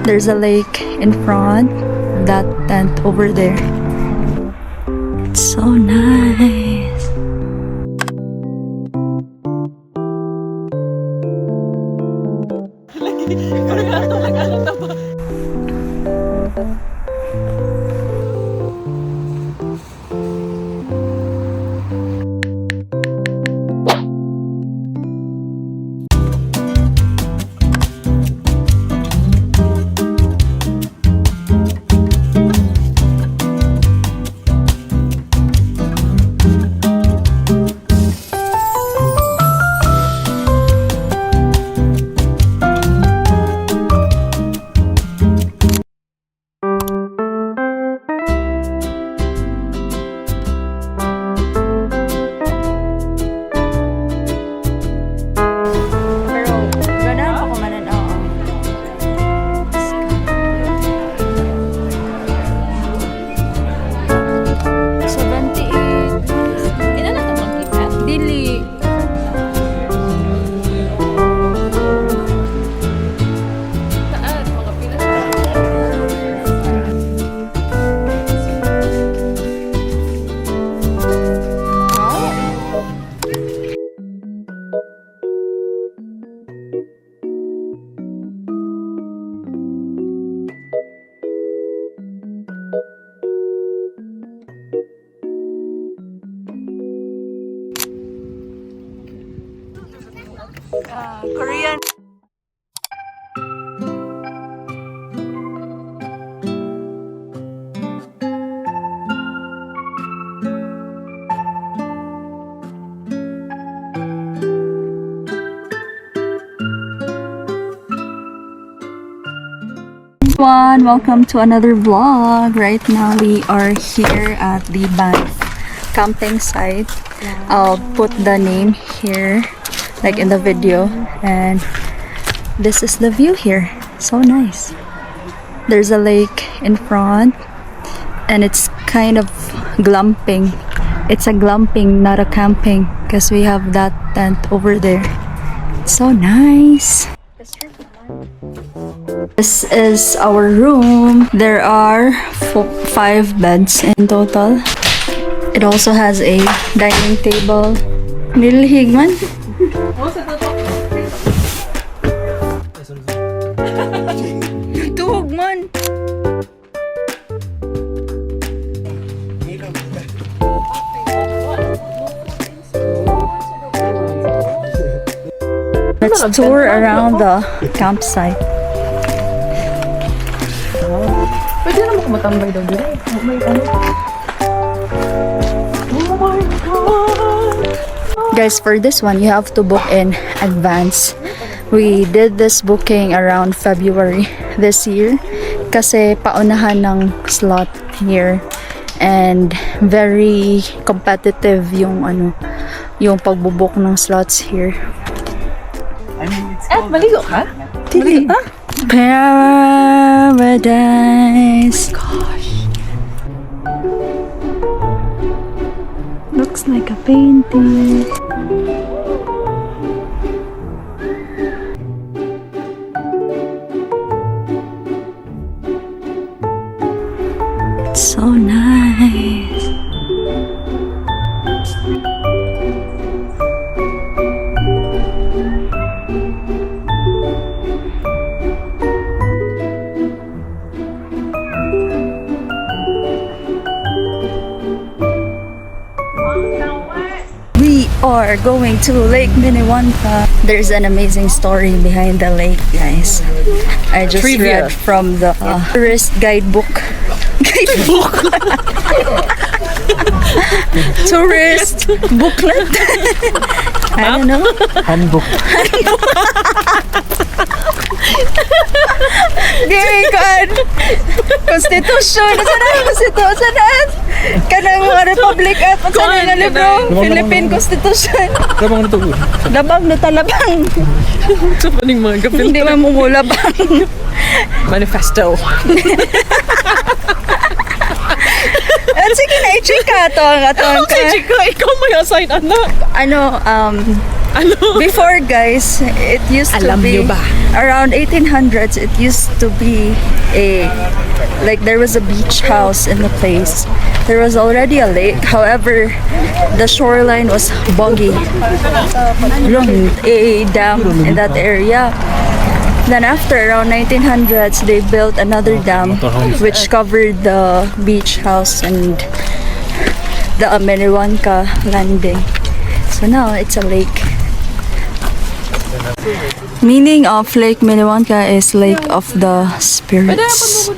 There's a lake in front of that tent over there. It's so nice. Korean. Everyone, welcome to another vlog. Right now we are here at the Banff camping site. I'll put the name here like in the video, and this is the view here. So nice. There's a lake in front and it's kind of glamping. It's a glamping, not a camping, because we have that tent over there. So nice. This is our room. There are 5 beds in total. It also has a dining table. Nilhig man. Tuhog man. Let's tour around the campsite. Pwede naman ako matambay daw dito. Oh my God. Guys, for this one, you have to book in advance. We did this booking around February this year kasi paunahan ng slot here, and very competitive yung yung pagbubook ng slots here. Maligo ka? Dili. Paradise. Gosh. Looks like a painting. It's so nice. We are going to Lake Minnewanka. There's an amazing story behind the lake, guys. I just read from the tourist guidebook. Tourist booklet. I don't know. Handbook. Gary God. Constitution. Constitution. Kanang mga republic at saan nga libro? Philippine Constitution. Labang na to. Labang na talabang. Ito pa ning mga gapil. Hindi man mumulabang. Manifesto. Sige na, i-check ka ito. Okay, Chico, ikaw may assign, anak. Before, guys, it used to Alam be nyo ba? around 1800s. It used to be there was a beach house in the place. There was already a lake. However, the shoreline was boggy. A dam in that area. Then after around 1900s, they built another dam which covered the beach house and the Ameriwanka landing. So now it's a lake. Meaning of Lake Minnewanka is Lake of the Spirits.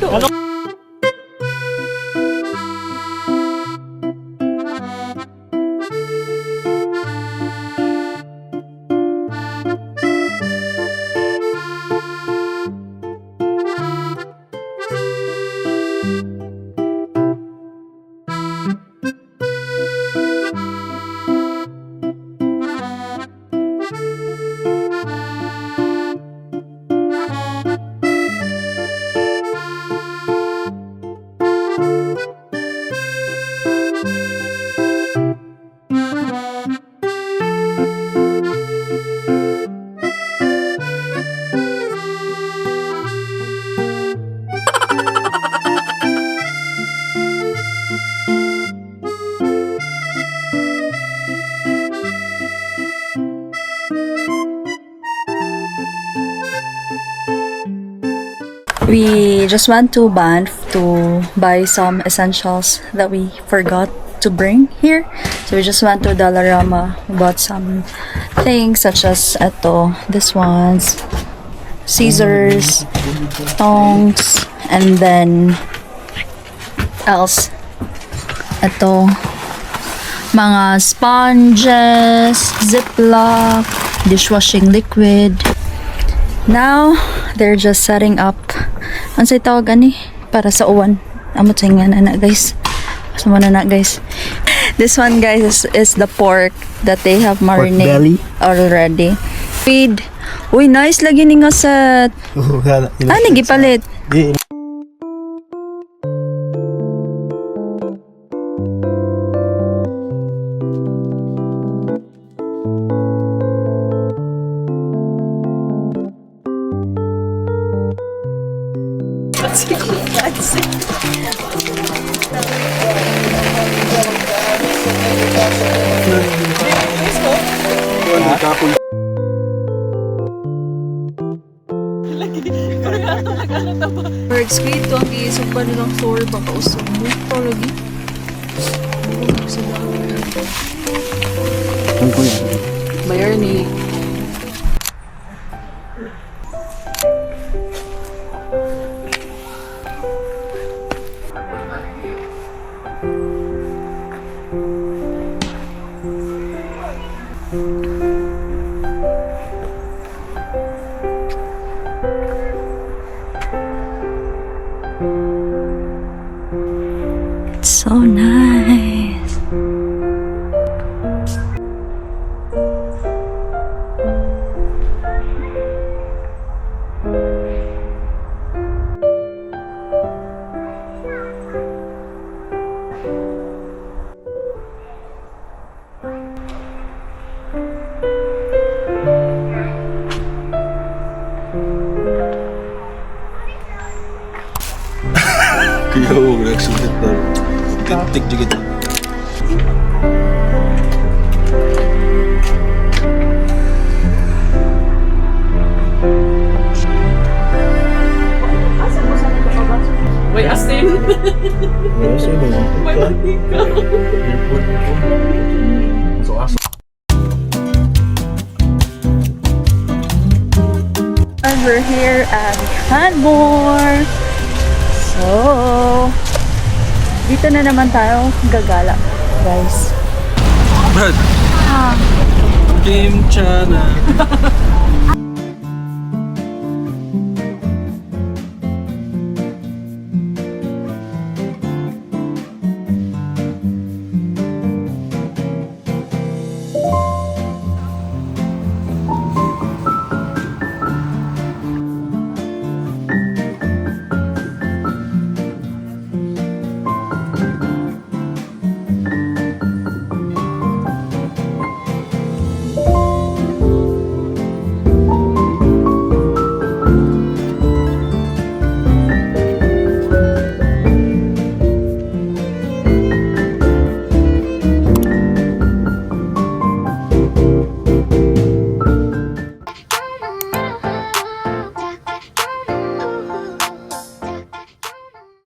We just went to Banff to buy some essentials that we forgot to bring here. So we just went to Dollarama, bought some things such as this ones, scissors, tongs, and then else mga sponges, Ziploc, dishwashing liquid. Now they're just setting up ansay tawag ani para sa uwan. Amo tingan na guys. Sama na guys. This one guys is the pork that they have marinated already. Feed. Uy, nice lagi ni nga set. Ano gipalit? Birds squid to ang iisog pa nilang store baka usog mo ito lagi. Bayar ni so nice. Kaya nagsulit na tintik juga. Wait, asin. May mantika. And we're here at Canmore. So, dito na naman tayo gagala, guys. Brad. Game Chana.